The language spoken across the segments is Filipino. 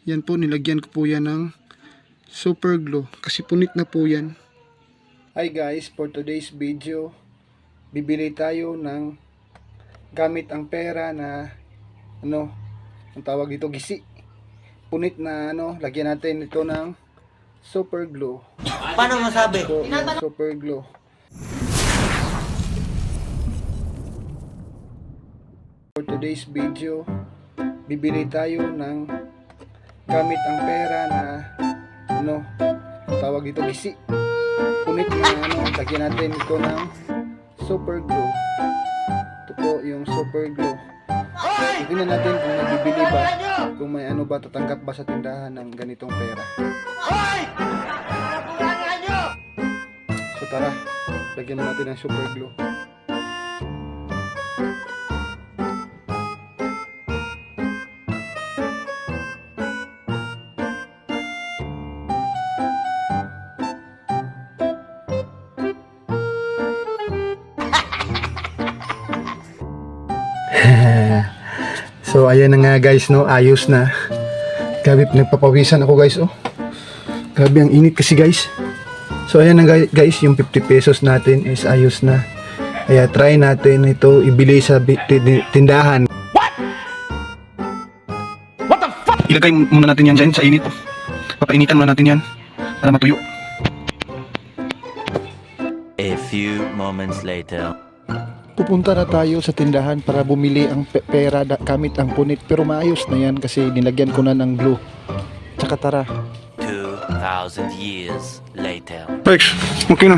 Yan po, nilagyan ko po yan ng super glue kasi punit na po yan. Hi guys, for today's video, bibili tayo ng gamit ang pera na ang tawag dito, gisi. Punit na lagyan natin ito ng super glue. Paano masabi? So, yung super glue. For today's video, bibili tayo ng gamit ang pera na tawag dito, gisi. Punit na lagyan natin ito ng super glue. Ito po yung super glue. Tingnan natin kung nabibili ba, kung may ba, tatanggap ba sa tindahan ng ganitong pera. So tara, lagyan natin ng super glue. So ayan na nga guys, ayos na. Grabe, nagpapawisan ako guys, Grabe, ang init kasi guys. So ayan na guys, yung 50 pesos natin is ayos na. Kaya try natin ito ibili sa tindahan. What the fuck? Ilagay muna natin yan dyan sa init. Papainitan muna natin yan para matuyo. A few moments later. Pupunta na tayo sa tindahan para bumili ang pera gamit ang punit, pero maayos na yan kasi nilagyan ko na ng glue. Tsaka tara. 2,000 years later. Rex, okay na.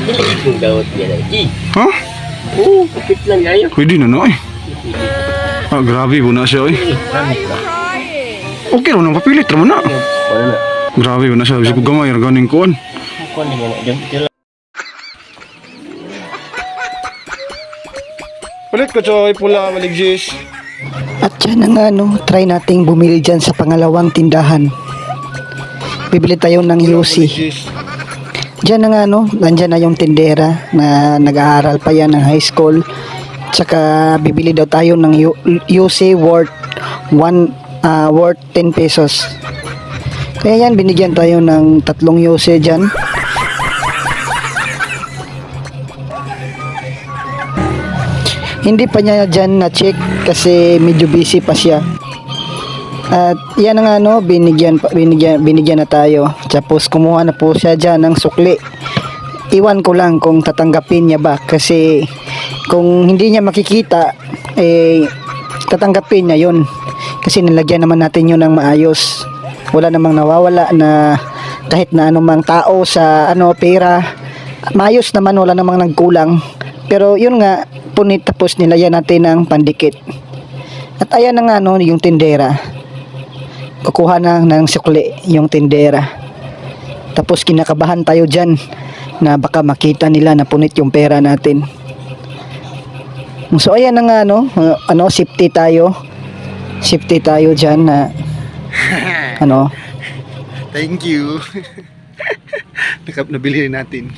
Hindi kong gawat yan lagi. Ha? Oo, kapit lang ngayon. Pwede na grabe po na siya Okay rin, papilit naman na. Wala na. Grabe po na siya, bisa ko gamay, ganing kuhan. Ako na nga. Palit ko choy, pula, maligsis. At yan na nga try nating bumili dyan sa pangalawang tindahan. Bibili tayo ng UC. Diyan na nga nandyan na yung tindera na nag-aaral pa yan ng high school. Tsaka bibili daw tayo ng UC worth 10 pesos. Kaya yan, binigyan tayo ng 3 UC dyan. Hindi pa niya dyan na-check kasi medyo busy pa siya. At yan na nga binigyan na tayo. Tapos kumuha na po siya dyan ng sukli. Iwan ko lang kung tatanggapin niya ba, kasi kung hindi niya makikita tatanggapin niya yun. Kasi nilagyan naman natin yun ng maayos. Wala namang nawawala na kahit na anumang tao sa pera. Maayos naman, wala namang nagkulang. Pero yun nga, punit, tapos nilagyan natin ng pandikit. At ayan na nga yung tindera. Kukuha na ng sukli yung tindera. Tapos kinakabahan tayo dyan na baka makita nila na punit yung pera natin. So ayan na nga safety tayo. Safety tayo dyan na Thank you. Nabili natin.